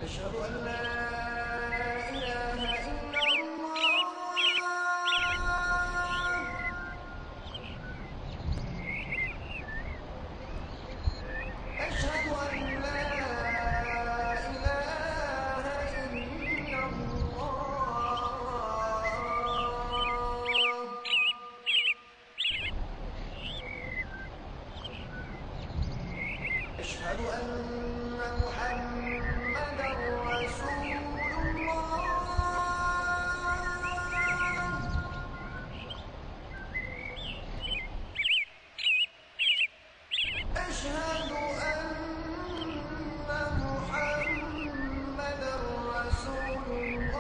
أشهد أن لا إله إلا الله أشهد أن لا إله إلا الله أشهد أن محمدا رسول الله أشهد أن محمدا رسول الله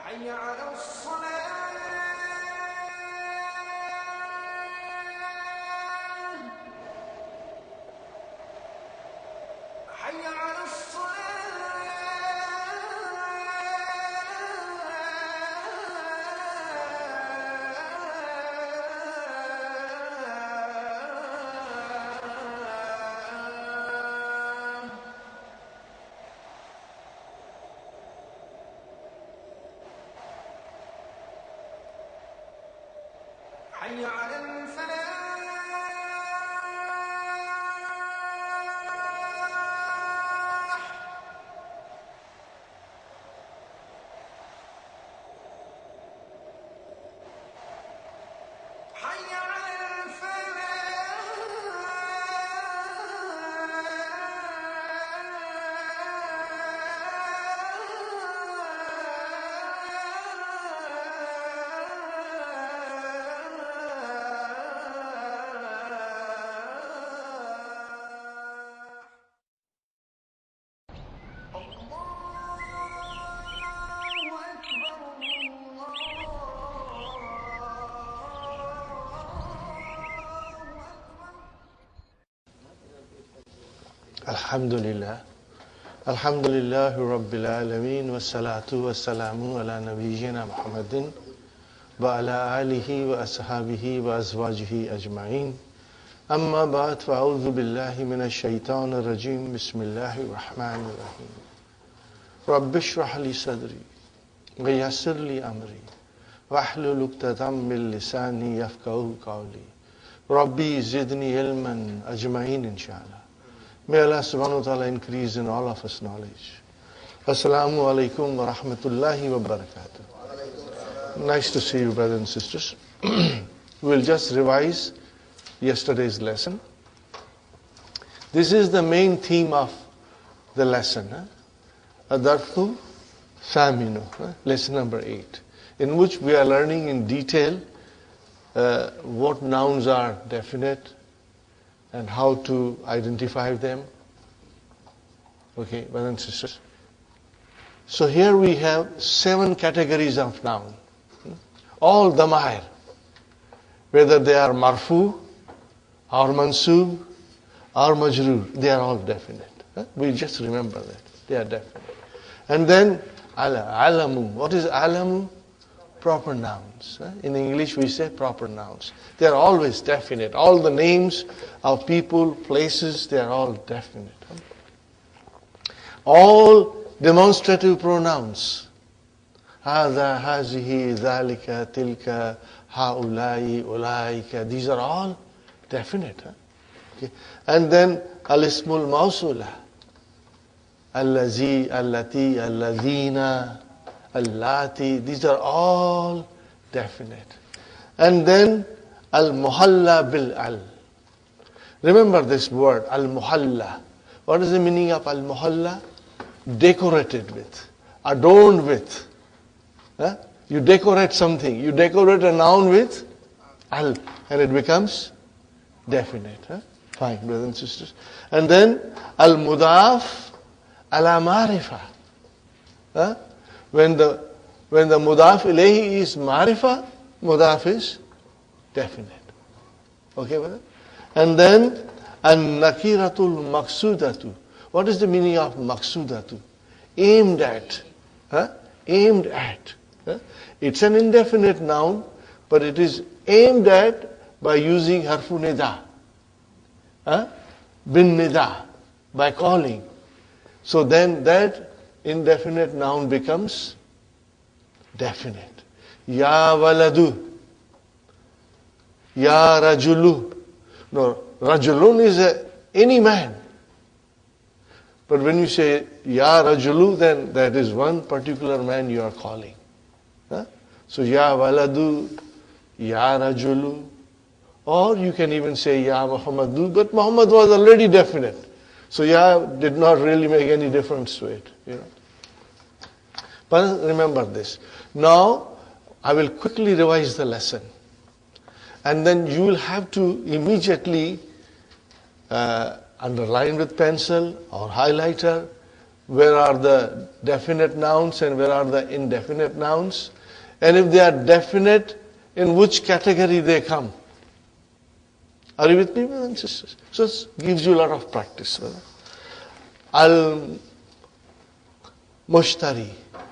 حي على الصلاة حي على الصلاة حي على الفلاح حي على Alhamdulillah. Alhamdulillahi Rabbil Alameen. Wassalatu wassalamu ala nabiyyina Muhammadin wa ala alihi wa ashabihi wa azwajihi ajma'in. Amma ba'd, fa'udhu billahi minash shaitanir rajim. Bismillahir rahmanir rahim. Rabbi shrah li sadri wa yassir li amri wahlul 'uqdatam min lisani yafqahu qawli. Rabbi zidni ilman ajma'in inshallah. May Allah subhanahu wa ta'ala increase in all of us knowledge. Assalamu alaikum wa rahmatullahi wa barakatuh. Nice to see you, brothers and sisters. We'll just revise yesterday's lesson. This is the main theme of the lesson. Adarthu Saminu, lesson number 8, in which we are learning in detail what nouns are definite and how to identify them. Okay, brothers and sisters. So here we have 7 categories of noun. All damair, whether they are marfu, or mansub, or majroor, they are all definite. We just remember that. They are definite. And then alamu. What is alamu? Proper nouns. In English we say proper nouns. They are always definite. All the names of people, places, they are all definite. All demonstrative pronouns. Hada, hazihi, dhalika, tilka, haulai, ulaika. These are all definite. Okay. And then al-ismul mawsula. Allazi, allati, alladhina, allati. These are all definite. And then al-muhalla bil-al. Remember this word, al-muhalla. What is the meaning of al-muhalla? Decorated with, adorned with. You decorate something. You decorate a noun with al, and it becomes definite. Huh? Fine, brothers and sisters. And then al-mudaf ala marifa. Huh? When the mudaf ilayhi is marifa, mudaf is definite. Okay, brother? And then an-nakiratul maqsudatu. What is the meaning of maqsudatu? Aimed at. Huh? Aimed at. Huh? It's an indefinite noun, but it is aimed at by using harfu nida. Bin nida, by calling. So then that indefinite noun becomes definite. Ya waladu. Ya rajulu. No, rajulun is any man. But when you say Ya rajulu, then that is one particular man you are calling. Huh? So Ya waladu, Ya rajulu. Or you can even say Ya Muhammadu, but Muhammad was already definite. So Ya did not really make any difference to it. But remember this. Now, I will quickly revise the lesson. And then you will have to immediately underline with pencil or highlighter where are the definite nouns and where are the indefinite nouns. And if they are definite, in which category they come. Are you with me, brothers and sisters? So it gives you a lot of practice. Al-mushtari,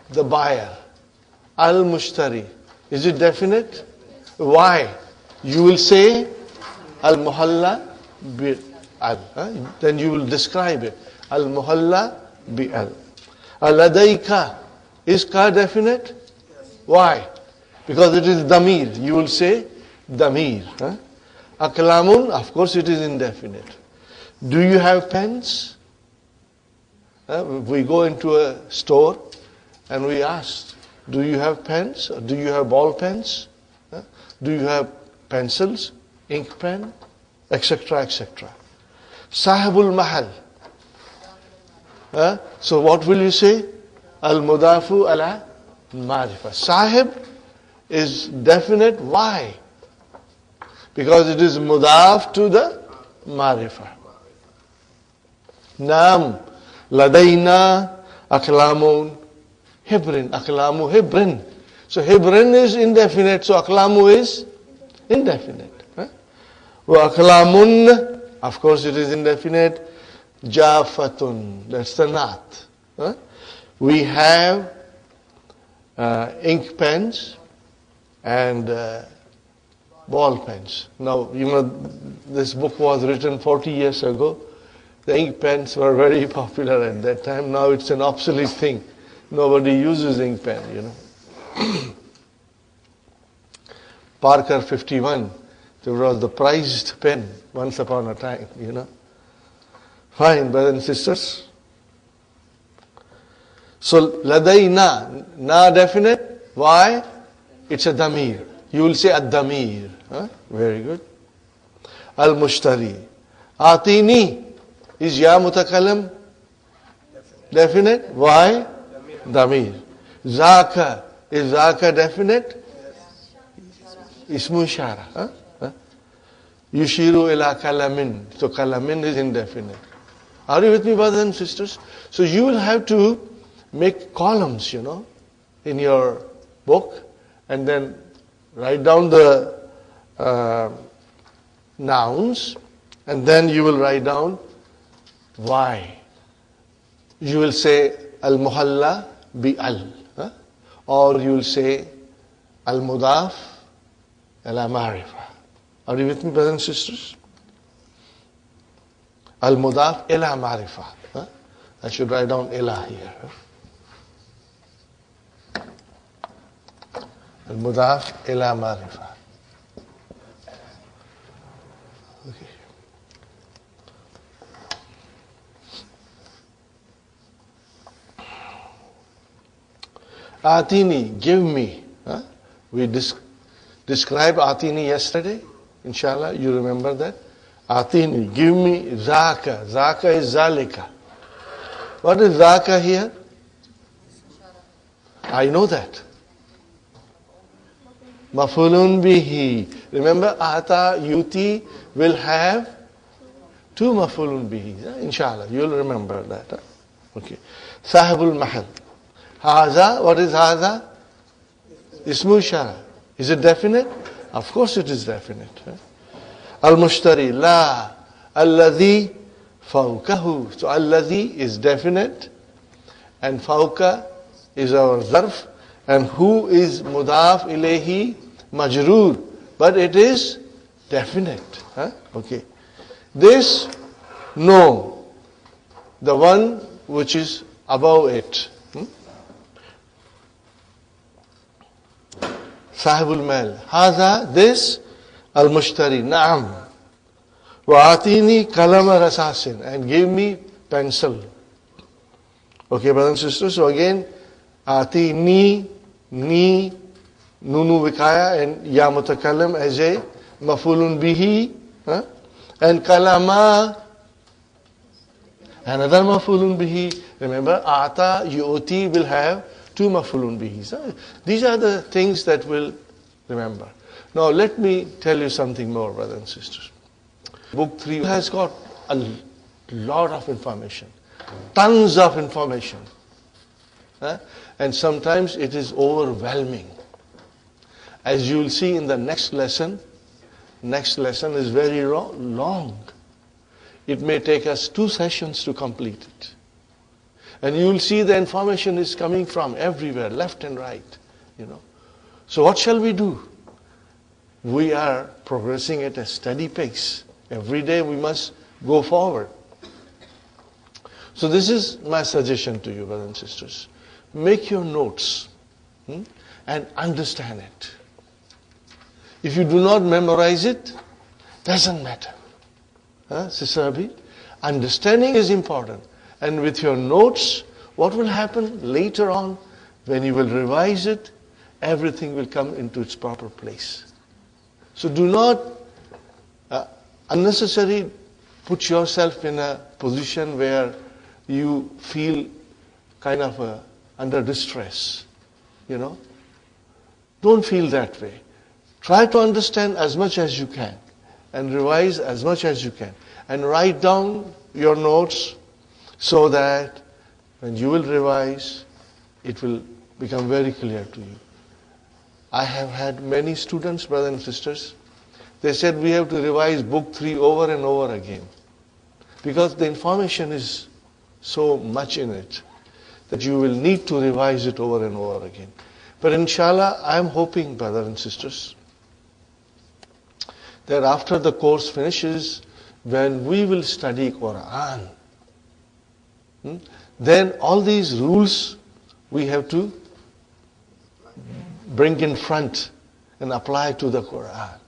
the buyer. Al-mushtari. Is it definite? Why? You will say Al-muhalla bi-al. Then you will describe it. Al-muhalla bi-al. Al-ladayka. Is ka definite? Why? Because it is damir. You will say damir. Aklamun, of course it is indefinite. Do you have pens? We go into a store and we ask, do you have pens? Or do you have ball pens? Do you have pencils, ink pen, etc., etc. Sahibul mahal. So what will you say? Al-mudafu ala marifa. Sahib is definite. Why? Because it is mudaf to the marifa. Nam, ladayna, aklamun, hibrin. Aklamu, hibrin. So hibrin is indefinite, so aklamu is indefinite. Wa aklamun, of course it is indefinite. Jafatun, that's the naat. We have ink pens and ball pens. Now, this book was written 40 years ago. The ink pens were very popular at that time. Now it's an obsolete thing. Nobody uses ink pen, Parker 51, there was the prized pen once upon a time, Fine, brothers and sisters. So, ladayna, na definite. Why? It's a damir. You will say ad-damir. Very good. Al-mushtari. Atini. Is ya mutakalam definite? Why? Damir. Zaka. Is zaka definite? Ismu ishara. Yushiru ila kalamin. So kalamin is indefinite. Are you with me, brothers and sisters? So you will have to make columns, in your book, and then write down the nouns, and then you will write down why. You will say al-muhalla bi-al, or you will say al-mudaf ala marifa. Are you with me, brothers and sisters? Al-mudaf ila marifa. I should write down ila here. Al-mudaf ila marifa. Okay. Atini, give me. We described Atini yesterday. Inshallah, you remember that? Atini, give me zaka. Zaka is zalika. What is zaka here? I know that. Mafulun bihi. Remember, ata, yuti will have two mafulun bihi. Inshallah, you'll remember that. Okay. Sahibul mahal. Haza, what is haza? Ismu ishara. Is it definite? Of course it is definite. Al-mushtari, la. Alladhi fawkahu. So alladhi is definite and fawka is our zarf, and who is mudaf ilayhi majroor, but it is definite. Okay. This, no, the one which is above it. Sahibul mal. Haza, this, al-mushtari, na'am. Wa'atini kalama rasasin, and give me pencil. Okay, brothers and sisters, so again, atini, ni, nunu vikaya, and ya mutakallim as a mafulun bihi, and kalama, another mafulun bihi. Remember, ata, yu'ti will have two mafulun bihis. These are the things that we'll remember. Now let me tell you something more, brothers and sisters. Book 3 has got a lot of information, tons of information. And sometimes it is overwhelming. As you will see in the next lesson is very long. It may take us 2 sessions to complete it. And you will see the information is coming from everywhere, left and right. So what shall we do? We are progressing at a steady pace. Every day we must go forward. So this is my suggestion to you, brothers and sisters. Make your notes and understand it. If you do not memorize it, doesn't matter. Sister Abhi, understanding is important. And with your notes, what will happen later on, when you will revise it, everything will come into its proper place. So do not unnecessarily put yourself in a position where you feel kind of under distress. Don't feel that way. Try to understand as much as you can and revise as much as you can. And write down your notes so that when you will revise, it will become very clear to you. I have had many students, brothers and sisters, they said we have to revise book 3 over and over again because the information is so much in it that you will need to revise it over and over again. But inshallah, I am hoping, brothers and sisters, that after the course finishes, when we will study Quran, then all these rules we have to bring in front and apply to the Quran.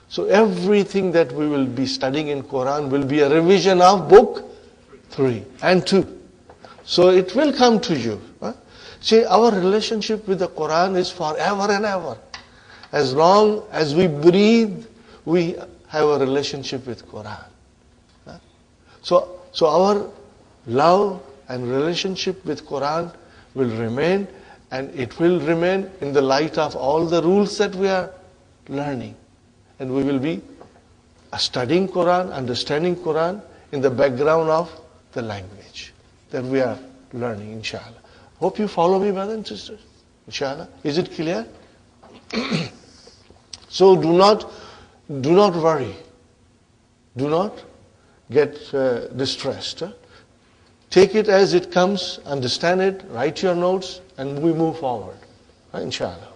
So everything that we will be studying in Quran will be a revision of book 3 and 2. So it will come to you. See, our relationship with the Quran is forever and ever. As long as we breathe, we have a relationship with Quran. So our love and relationship with Quran will remain, and it will remain in the light of all the rules that we are learning. And we will be studying Quran, understanding Quran in the background of the language that we are learning, inshallah. Hope you follow me, brothers and sisters. Inshallah. Is it clear? So do not worry. Do not get distressed. Take it as it comes, understand it, write your notes, and we move forward. Inshallah.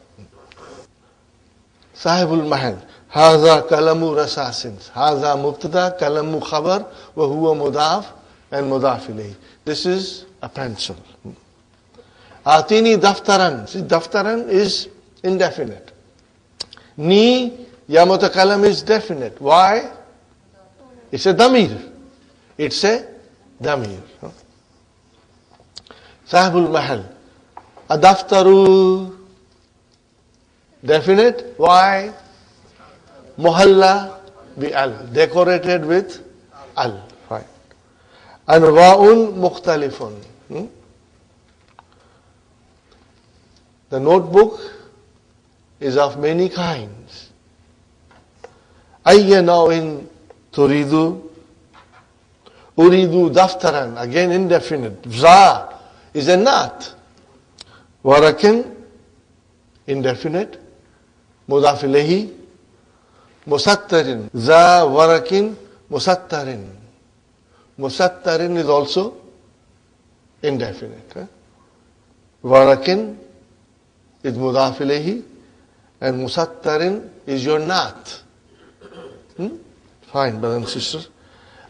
Sahibul mahal. Haza kalamu rasasin. Haza mubtada, kalamu khabar, wa huwa mudaf and mudaf ilayhi. This is a pencil. Atini daftaran. See, daftaran is indefinite. Ni, ya mutakalam is definite. Why? It's a damir. It's a damir. Sahibul mahal. Adaftaru. Definite. Why? Muhalla bi al. Decorated with al. Right. Anwa'un mukhtalifun. The notebook is of many kinds. Ayya naw'in turidu. Uridu daftaran, again indefinite. Za is a not. Warakin, indefinite. Mudaf ilayhi. Musattarin. Za warakin musattarin. Musattarin is also indefinite. Warakin is mudaf ilayhi and musattarin is your not. Fine, brothers and sisters.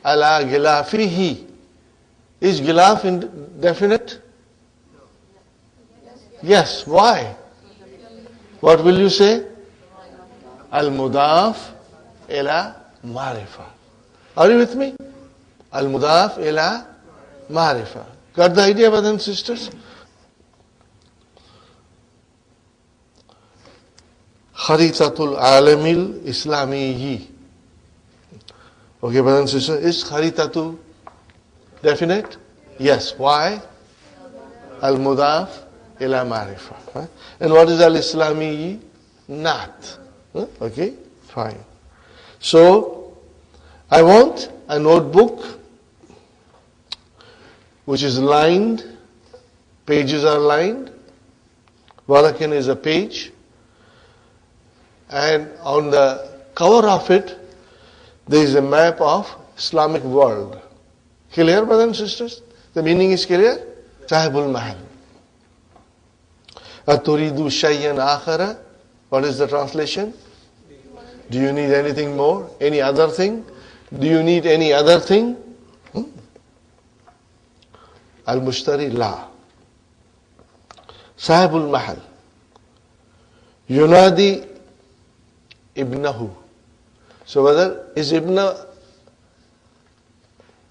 Ala gilafihi. Is gilaf indefinite? Yes. Why? What will you say? Al-mudaf ila marifa. Are you with me? Al-mudaf ila marifa. Got the idea, brothers and sisters? Kharitatul alamil islamiyyi. Okay, brothers and sisters, is kharitatu definite? Yes. Why? Al-mudaf ila marifa. And what is al-islamiyyi? Not. Okay, fine. So, I want a notebook which is lined, pages are lined, warakin is a page, and on the cover of it, there is a map of Islamic world. Clear, brothers and sisters? The meaning is clear? Sahibul Mahal. Aturidu shayyan akhara. What is the translation? Do you need anything more? Any other thing? Do you need any other thing? Al-Mushtari La. Sahibul Mahal. Yunadi ibnahu. So whether is ibna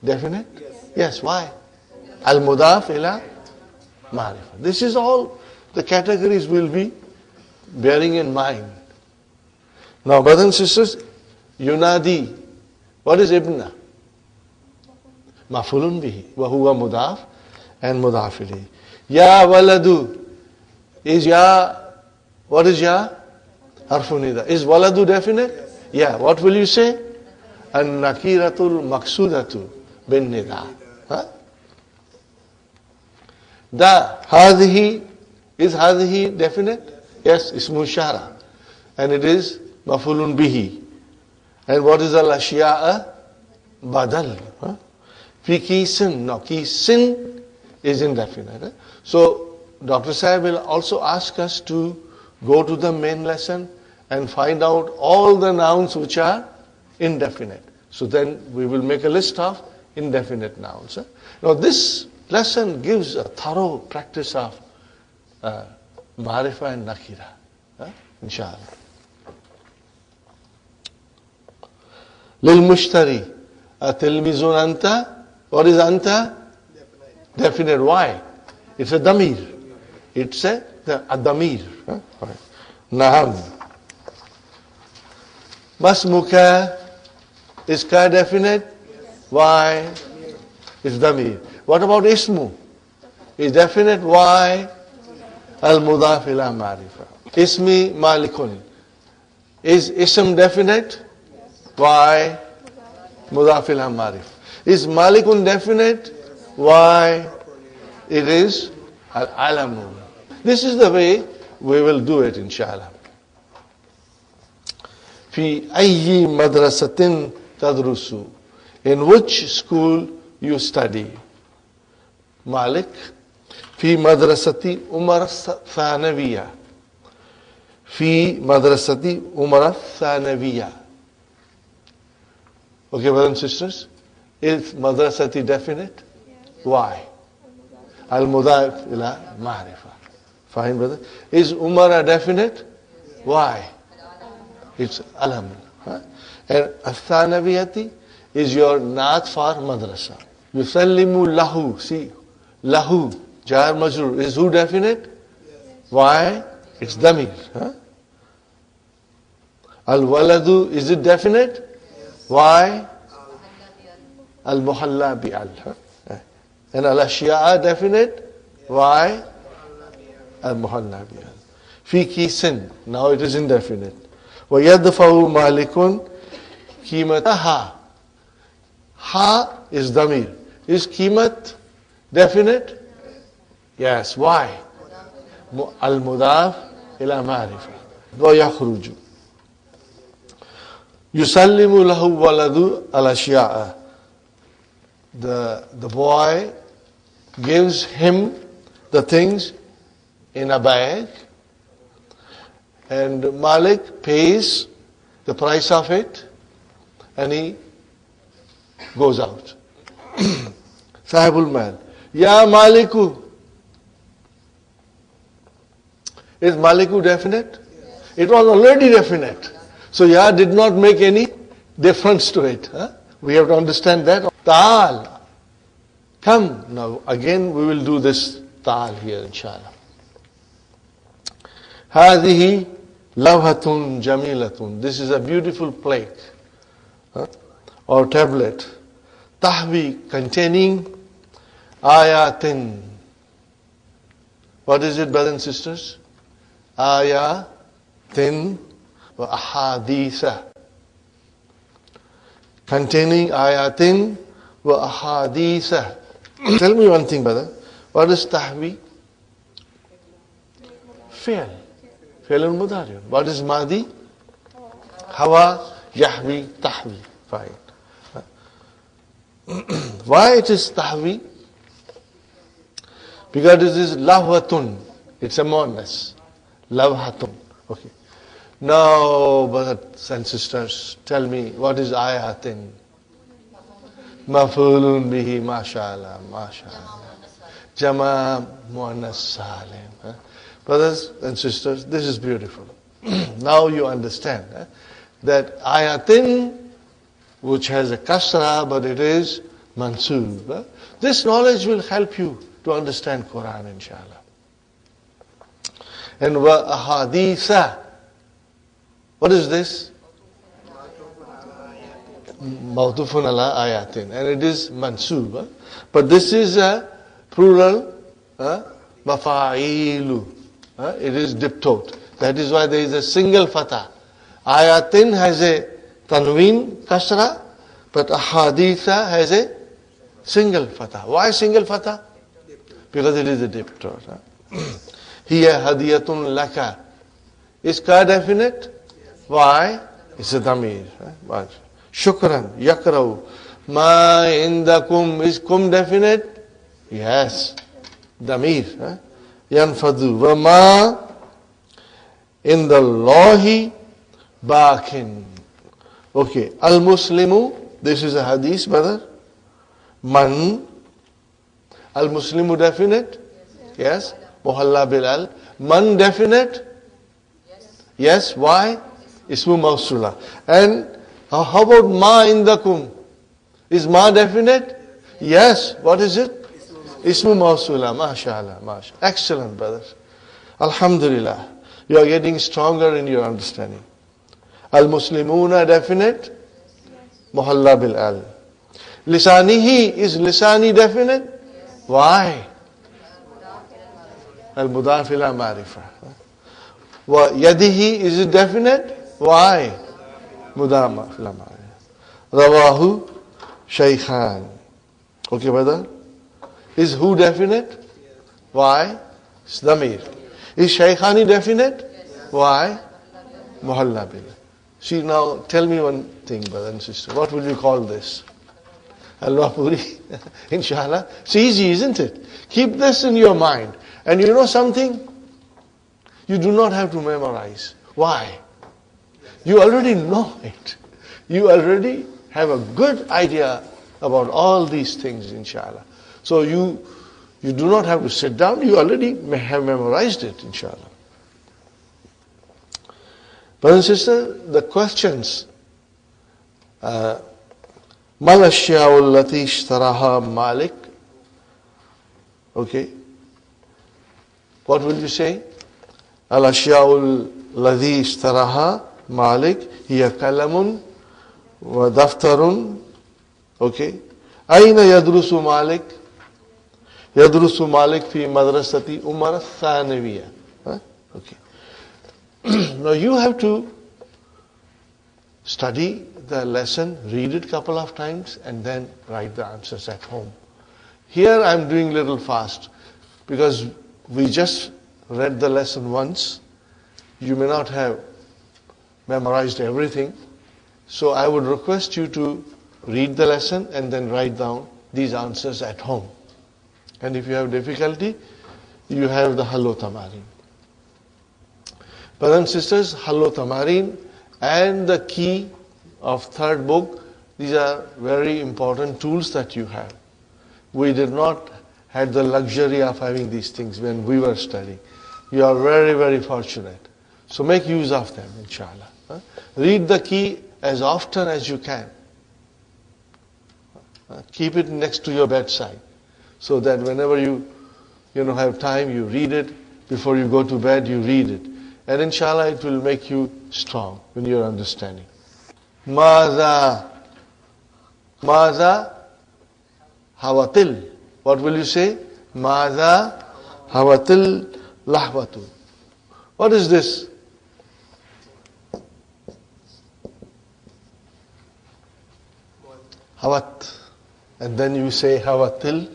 definite? Yes. Why? Al-Mudaf ila Marifa. This is all the categories will be bearing in mind. Now, brothers and sisters, Yunadi. What is ibna? Mafulun bihi. Wa huwa mudaf and mudaf ilayhi. Ya waladu. Is ya, what is ya? Harfu nida. Is waladu definite? Yeah. What will you say? An-nakiratul maksudatu bin nida. Da. Hadhihi. Is hadhihi definite? Yes. Ismu shara. And it is mafulun bihi. And what is al-ashya'a? Badal. Fi kisin. No, kisin is indefinite. So, Dr. Sahib will also ask us to go to the main lesson and find out all the nouns which are indefinite. So then we will make a list of indefinite nouns. Now this lesson gives a thorough practice of Marifa and Nakira. Inshallah. Lil Mushtari. Tilmizun anta. What is anta? Definite. Why? It's a damir. It's a damir. Na'am. Masmuka. Is ka definite? Why? It's damir. What about ismu? Is definite? Why? Al-mudaf ila marifa. Ismi malikun. Is ism definite? Why? Mudaf ila marif. Is malikun definite? Why? It is al-alamun. This is the way we will do it, inshallah. Fi ayyi madrasatin tadrusu. In which school you study? Malik. Fi madrasati Umar Thanaviya. Fi madrasati Umar Thanaviya. Okay, brothers and sisters? Is madrasati definite? Why? Al-mudaf ila ma'rifa. Fine, brother. Is Umar definite? Why? It's alam. And al-thanaviyati is your naat for madrasa. Yusallimu lahu. See, lahu, jar majrur. Is who definite? Why? It's damir. Al-waladu, is it definite? Why? Al-muhalla bi-al. And al-ashya'a definite? Why? Al-muhalla bi-al. fi kisin. Now it is indefinite. وَيَدْفَعُ مَالِكٌ قِيمَتَهَا. Ha is damir. Is qimat definite? Yes. Why? Al-mudaf ila ma'rifa. وَيَخْرُجُ يُسَلِّمُ لَهُ وَلَدُ الْأَشْيَاءَ. The boy gives him the things in a bag, and Malik pays the price of it, and he goes out. Sahibul Mal. Ya Maliku. Is Maliku definite? It was already definite. So Ya did not make any difference to it. Huh? We have to understand that. Ta'al. Come. Now again we will do this ta'al here inshallah. هذه لوحة جميلة. This is a beautiful plate, or tablet. Tahwi, containing ayatin. What is it, brothers and sisters? Ayatin wa ahaditha. Containing ayatin wa ahaditha. Tell me one thing, brother. What is tahwi? Fi'l. Fi'l al-mudari. What is madi? Hawa, yahwi, tahwi. Fine. Why it is tahwi? Because it is lahwatun. It's a muannas. Lavhatun. Okay. Now, brothers and sisters, tell me, what is ayatin? Mafulun bihi, mashallah, mashallah. Jama muannas salim. Brothers and sisters, this is beautiful. Now you understand that ayatin, which has a kasra, but it is mansoob. This knowledge will help you to understand Quran, inshallah. And wa ahaditha. What is this? Mawtufun ala ayatin. And it is mansoob. But this is a plural, mafa'ilu. It is diptote. That is why there is a single fatah. Ayatin has a tanween kasra, but ahaditha has a single fatah. Why single fatah? Because it is a diptote. Hiya hadiyatun laka. Is ka definite? Why? It's a damir. Shukran, yakrau. Ma indakum. Is kum definite? Yes. Damir. Yanfadu. Wa ma indallahi bakin. Okay. Al-Muslimu. This is a hadith, brother. Man. Al-Muslimu definite? Yes. Muhalla Bilal. Man definite? Yes. Why? Ismu Mawsula. And how about ma indakum? Is ma definite? Yes. What is it? Ismu Mawsula. MashaAllah. MashaAllah. Excellent, brothers. Alhamdulillah. You are getting stronger in your understanding. Al-Muslimuna definite? Muhalla Bilal. Lisanihi. Is lisani definite? Why? Al-Mudaf ila Ma'rifa. Wa yadihi, is it definite? Why? Mudaf ila Ma'rifa. Rawahu Shaykhan. Okay, brother? Is who definite? Why? It's Damir. Is Shaykhani definite? Why? Muhalla bil. See, now tell me one thing, brother and sister. What will you call this? Allah Puri, inshallah. It's easy, isn't it? Keep this in your mind. And you know something? You do not have to memorize. Why? You already know it. You already have a good idea about all these things, inshallah. So you do not have to sit down. You already have memorized it, inshallah. Brothers and sisters, the questions. Mal ashya'u allati ishtaraha Malik. Okay. What will you say? Al ashya'u allati ishtaraha Malik hiya kalamun wa daftarun. Okay. Aina yadrusu Malik? Yadrusu Malik fi madrasati Umar Thanawiyya. Okay. Now you have to study the lesson, read it couple of times, and then write the answers at home. Here I'm doing little fast because we just read the lesson once. You may not have memorized everything. So I would request you to read the lesson and then write down these answers at home. And if you have difficulty, you have the Hallo Tamarin. Brothers and sisters, Hallo Tamarin and the key of third book, these are very important tools that you have. We did not have the luxury of having these things when we were studying. You are very, very fortunate. So make use of them, inshallah. Read the key as often as you can. Keep it next to your bedside so that whenever you have time, you read it. Before you go to bed, you read it. And inshallah, it will make you strong in your understanding. Maza hawatil. What will you say? Maza hawatil lahwatu. What is this? Hawat. And then you say hawatil.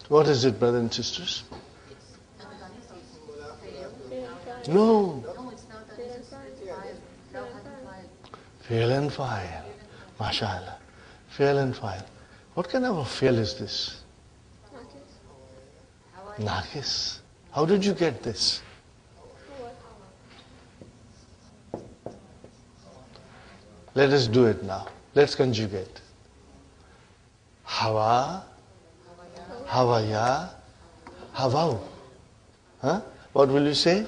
What is it, brothers and sisters? No. Fail and file. MashaAllah. Fail and file. What kind of a fail is this? Nakis. How did you get this? Let us do it now. Let's conjugate. Hawa, Hawaya, Hawau. What will you say?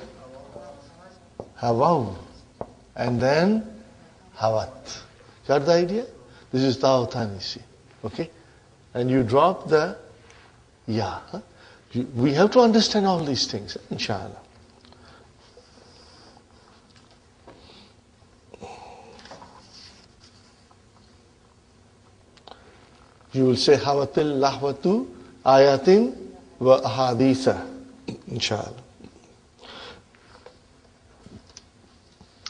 Hawau. And then Hawat. Got the idea? This is Ta'utanisi. Okay? And you drop the Ya. We have to understand all these things, inshallah. You will say Hawatil Lahwatu Ayatin wa Ahaditha, inshallah.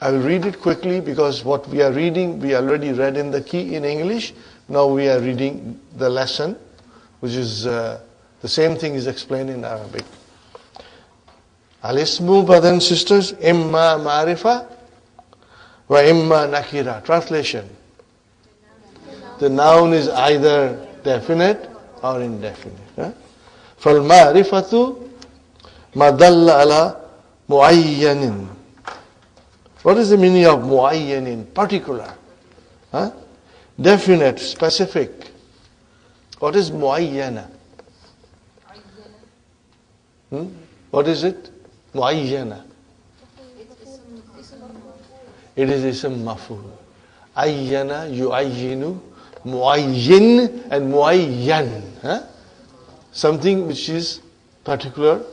I will read it quickly because what we are reading, we already read in the key in English. Now we are reading the lesson, which is the same thing is explained in Arabic. Al-ismu, brothers and sisters, imma ma'rifa wa imma nakira. Translation. The noun is either definite or indefinite. فَالْمَعْرِفَةُ مَا دَلَّ عَلَى مُعَيَّنٍ. What is the meaning of muayyanin? Particular. Definite, specific. What is muayyana? What is it? Muayyana. It is ism maf'ul. Ayyana, yuayyinu, muayyin and muayyan. Something which is particular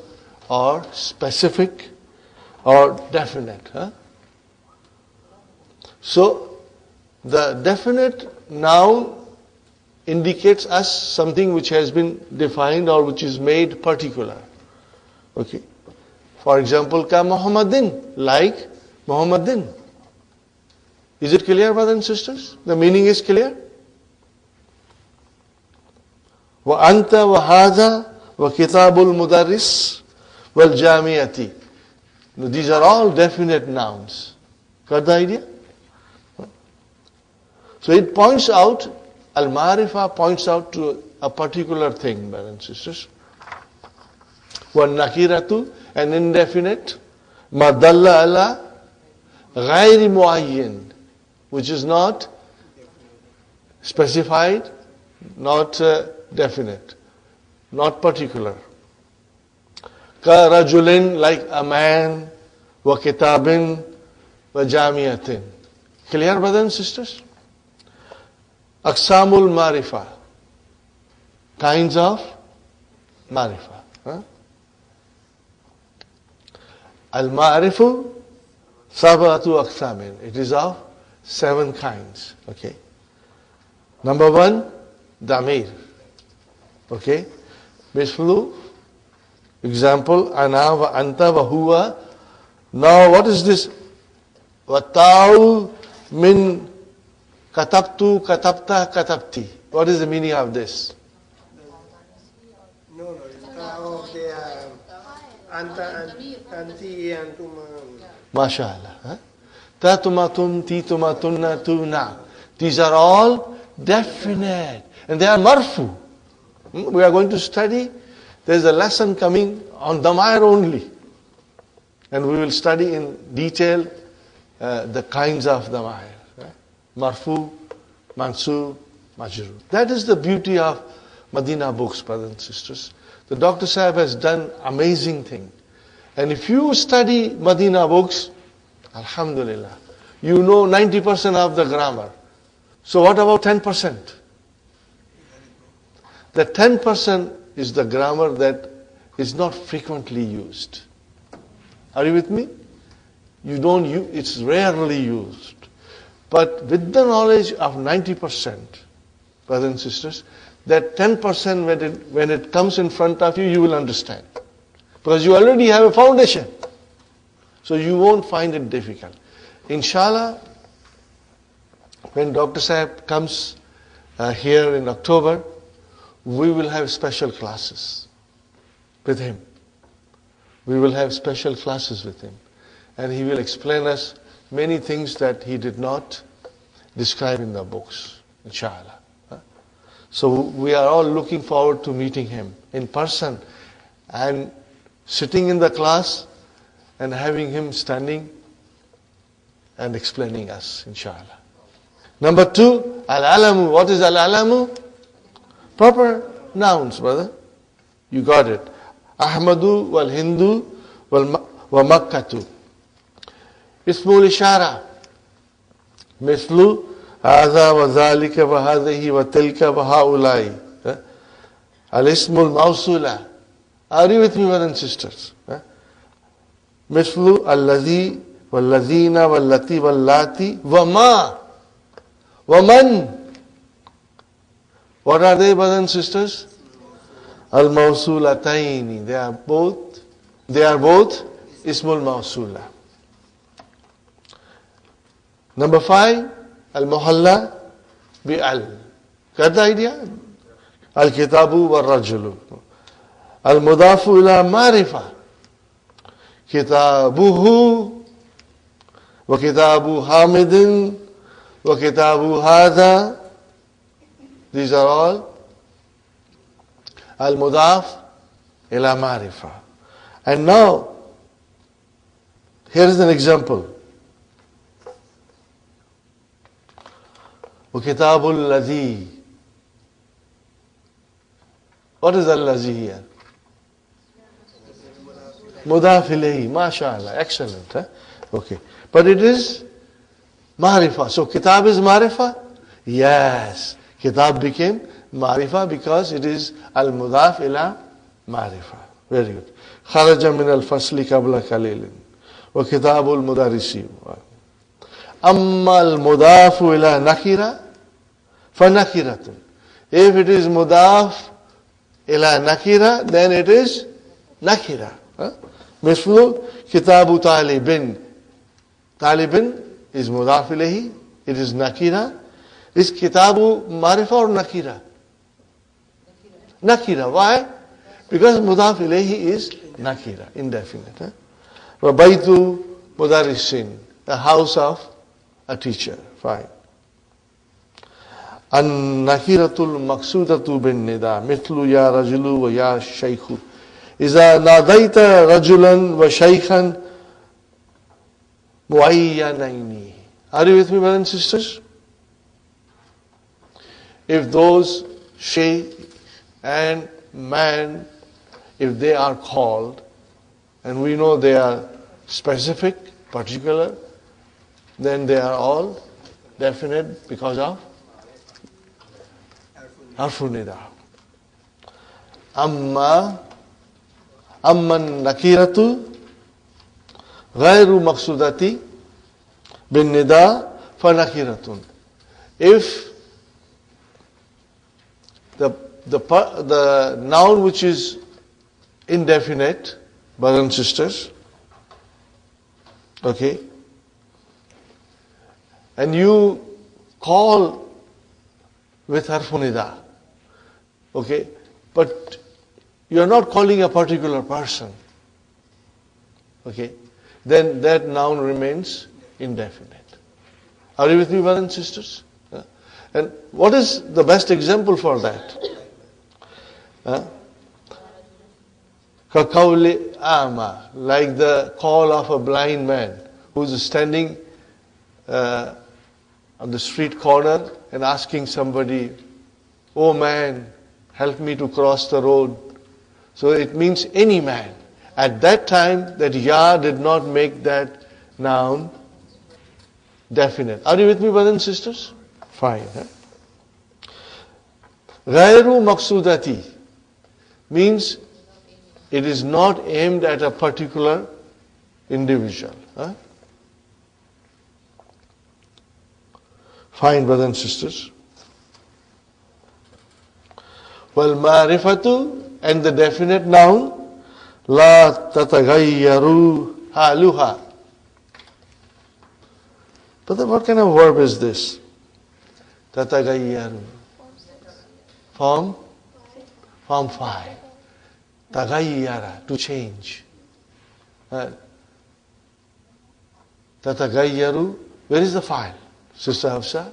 or specific or definite. So, the definite noun indicates us something which has been defined or which is made particular. Okay. For example, ka Muhammadin, like Muhammadin. Is it clear, brothers and sisters? The meaning is clear? Wa anta wa hadha wa kitabul mudarris wal jamiyati. These are all definite nouns. Got the idea? So it points out, al-ma'rifa points out to a particular thing, brothers and sisters. One nakiratu, an indefinite, ma dalla ala ghairi muayyin, which is not specified, not definite, not particular. Ka rajulin, like a man, wa kitabin, wa jamiyatin. Clear, brothers and sisters? Aqsamul Marifa, kinds of Marifa. Al-Ma'rifu Sabatu Aqsamin. It is of 7 kinds. Okay. Number 1, Damir. Okay? Mislu, example, ana wa anta wa huwa. Now what is this? Watau min katabtu, katabta, katabti. What is the meaning of this? No, they are anta, anti, antuma. MashaAllah. Huh? Tatumatum, titumatunna, tuna. These are all definite. And they are marfu. We are going to study. There is a lesson coming on Damair only. And we will study in detail the kinds of Damair. Right? Marfu, Mansub, Majrur. That is the beauty of Madina books, brothers and sisters. The Dr. Sahib has done amazing thing. And if you study Madina books, Alhamdulillah, you know 90% of the grammar. So what about 10%? The 10% is the grammar that is not frequently used. Are you with me? You don't use, it's rarely used. But with the knowledge of 90%, brothers and sisters, that 10% when it comes in front of you, you will understand. Because you already have a foundation. So you won't find it difficult. Inshallah, when Dr. Sahib comes here in October, we will have special classes with him. We will have special classes with him. And he will explain us many things that he did not describe in the books, inshallah. So we are all looking forward to meeting him in person and sitting in the class and having him standing and explaining us, inshallah. Number 2, al-alamu. What is al-alamu? Proper nouns, brother. You got it. Ahmadu wal Hindu wa Makkatu. Ismul ishara. Mislu hadha wa dhalika wa hadhihi wa tilka wa haulai. Al-ismul mawsula. Are you with me, brothers and sisters? Mislu al-ladhi wal-ladhina wal-lati wal-lati wa ma. Wa man. What are they, brothers and sisters? Al-mawsulataini. They are both ismul mawsula. Number 5, al-muhalla bi-al. Got the idea? Al-kitabu wal-rajulu. Al-mudafu ila marifa. Kitabuhu wa kitabu hamidin wa kitabu hadha. These are all al-mudaf ila marifa. And now, here is an example. وَكِتَابُ الَّذِي. What is al-lazi here? Mudaf ilayhi. MashaAllah. Excellent. Huh? Okay. But it is marifa. So kitab is marifa? Yes. Kitab became marifa because it is al-mudaf ila marifa. Very good. Kharaja min al-fasli qabla qalilin. Wa kitabul mudarrisi. Amma al-mudafu ila nakira fa nakiratun. If it is mudaf ila nakira, then it is nakira. Mislu kitabu talibin. Talibin is mudaf ilayhi. It is nakira. Is kitabu marifa or nakira? Nakira. Why? Because mudaf ilayhi is nakira, indefinite. Wa baytu mudarrisin, a house of a teacher. Fine. An-nakiratul maqsudatu bin nida, mithlu ya rajulu wa ya shaykhu. Iza nadaita rajulan wa shaykhan muayyanaini. Are you with me, brothers and sisters? If those shaykh and man, if they are called, and we know they are specific, particular, then they are all definite because of harfun nida. Amman nakiratu ghayru maqsudati bin nida fa nakiratun. If the the noun which is indefinite, brothers and sisters, okay, and you call with harfun nida, okay, but you are not calling a particular person, okay, then that noun remains indefinite. Are you with me, brothers and sisters? And what is the best example for that? Kakawli ama, like the call of a blind man who's standing on the street corner and asking somebody, "Oh man, help me to cross the road." So it means any man. At that time, that ya did not make that noun definite. Are you with me, brothers and sisters? Fine. Ghairu maqsudati means it is not aimed at a particular individual. Fine, brothers and sisters. Well, ma'rifatu and the definite noun, la tatagayyaru haluha. But then what kind of verb is this? Tatagayyaru. Form 5. Tagayyara, to change. Tatagayyaru, where is the file? Sister Hafsa?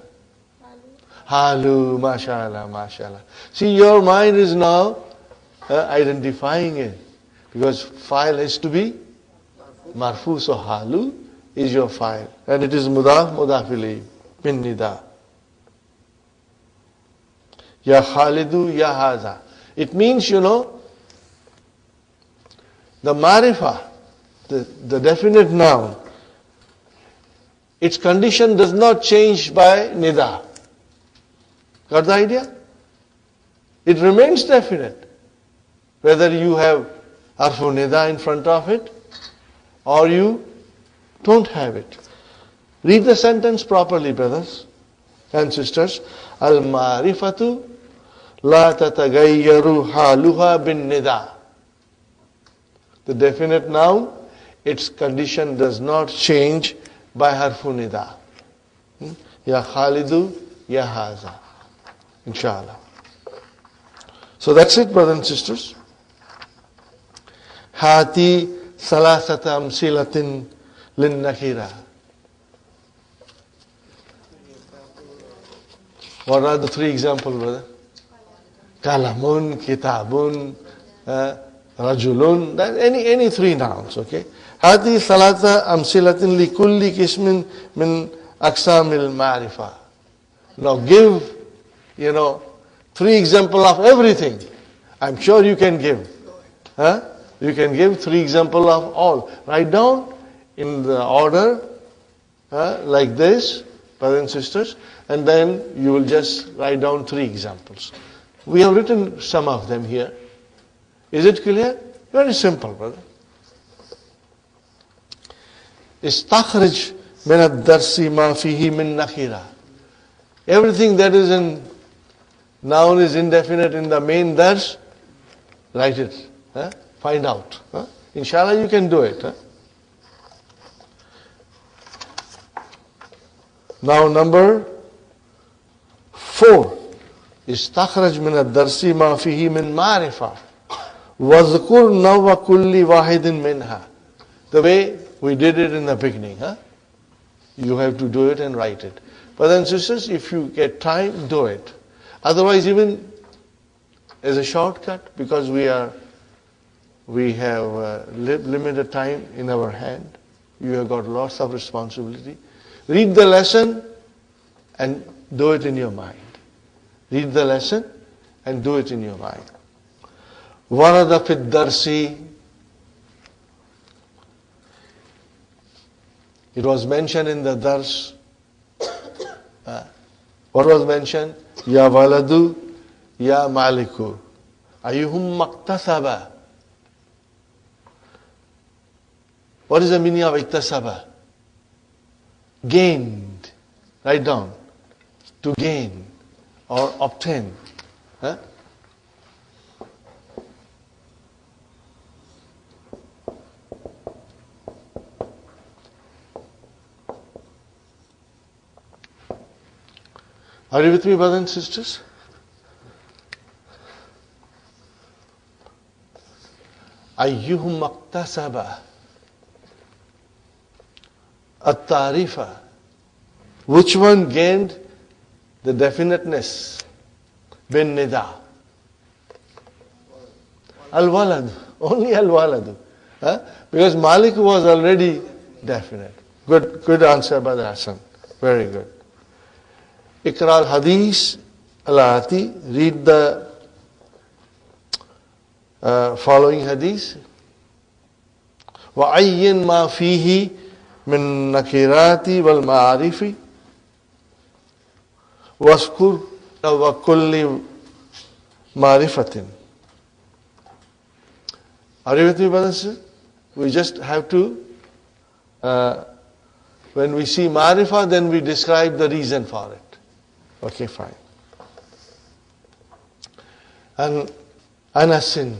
Halu, mashallah, mashallah. See, your mind is now identifying it. Because file has to be marfu, so halu is your file. And it is mudaf, mudafili, min nida. Ya Khalidu, ya Haza. It means, the marifa, the definite noun, its condition does not change by nida. Got the idea? It remains definite. Whether you have harfu nida in front of it or you don't have it. Read the sentence properly, brothers and sisters. Al-marifatu la tatagayyaru haluha bin nida. The definite noun, its condition does not change by harfu nida. Ya Khalidu, ya Haza. Inshallah. So that's it, brothers and sisters. Hati salasata amsilatin lin nakira. What are the 3 examples, brother? Kalamun, kitabun, rajulun, any 3 nouns, okay? Hati salata amsilatin li kulli kismin min aksamil ma'rifa. Now give, 3 examples of everything. I'm sure you can give. You can give 3 examples of all. Write down in the order like this, brothers and sisters, and then you will just write down 3 examples. We have written some of them here. Is it clear? Very simple, brother. Istakhrij min ad-darsi ma fihi min nakhira. Everything that is in noun is indefinite in the main dars, write it. Find out. Inshallah you can do it. Now number 4. Istakhraj min ad-darsi ma fihi min ma'rifa. Wazkur nawwa kulli wahidin minha. The way we did it in the beginning. You have to do it and write it. Brothers and sisters, if you get time, do it. Otherwise, even as a shortcut, because we have limited time in our hand, you have got lots of responsibility. Read the lesson and do it in your mind. Read the lesson and do it in your mind. Warada fid darsi. It was mentioned in the dars. What was mentioned? Ya waladu, ya maliku. Ayuhum maktasaba. What is the meaning of iktasaba? Gained. Write down. To gain or obtain. Are you with me, brothers and sisters? Ayyuhum maktasaba at-tarifa. Which one gained the definiteness? Bin nida. Al-walad. Only al-waladu. Huh? Because Malik was already definite. Good answer, Brother Hassan. Very good. Ikra al-Hadith al-Ati. Read the following hadith. وَعَيِّن مَا فِيهِ مِن نَكِرَاتِ وَالْمَعَارِفِ وَاذْكُرْ وَكُلِّ مَعْرِفَةٍ. Are you with me, brothers? We just have to, when we see ma'rifah, then we describe the reason for it. Okay, fine. And Anasin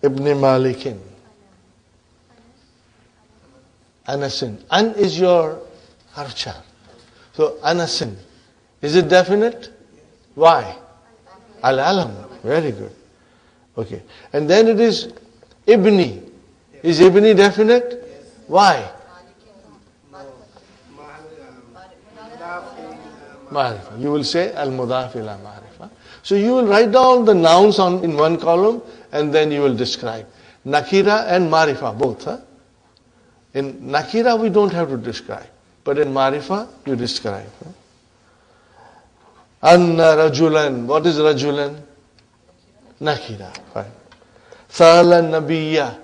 ibn Malikin. Anasin. An is your harfchar. So Anasin. Is it definite? Why? Al-alam. Very good. Okay. And then it is Ibni. Is Ibni definite? Why? Ma'rifa. You will say al-mudaf ila ma'rifa. So you will write down the nouns in one column and then you will describe. Nakira and Ma'rifa, both. Huh? In Nakira we don't have to describe. But in Ma'rifa you describe. Huh? Anna Rajulan. What is Rajulan? Nakira. Fine. Sala Nabiyya.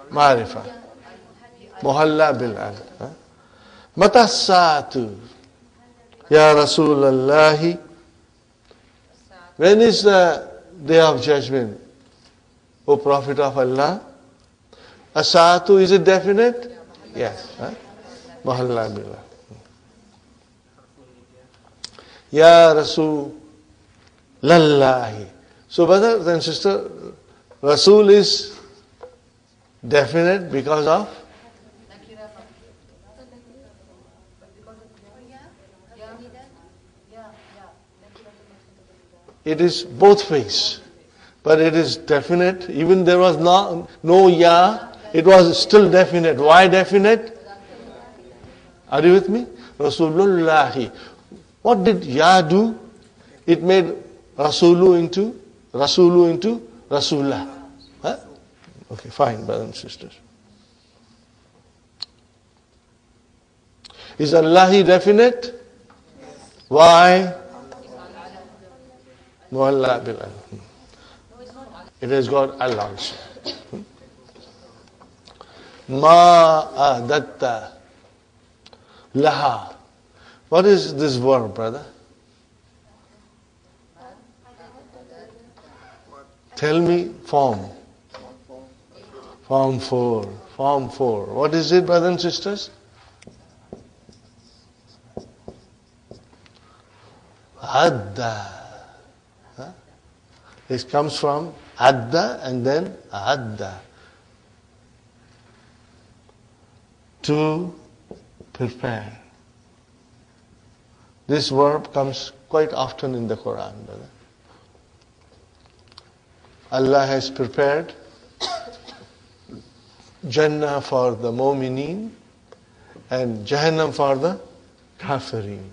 Ma'rifa. Muhalla bil al. Mata Sa'atu. Ya Rasulallahi. When is the day of judgment? O Prophet of Allah. Asa'atu, is it definite? Yes. Muhalla bil al. Ya Rasulallahi. So brothers and sisters, Rasul is definite because of it is both ways. But it is definite. Even there was no ya, it was still definite. Why definite? Are you with me? Rasulullahi. What did ya do? It made Rasulu into Rasulullah. Huh? Okay, fine, brothers and sisters. Is Allahi definite? Why? Mualla bil al. It has got al also. Ma adatta laha. What is this verb, brother? Tell me form. Form 4. Form 4. What is it, brothers and sisters? Adda. Huh? This comes from adda and then adda. To prepare. This verb comes quite often in the Quran, brother. Allah has prepared Jannah for the Mu'mineen and Jahannam for the Kafirin.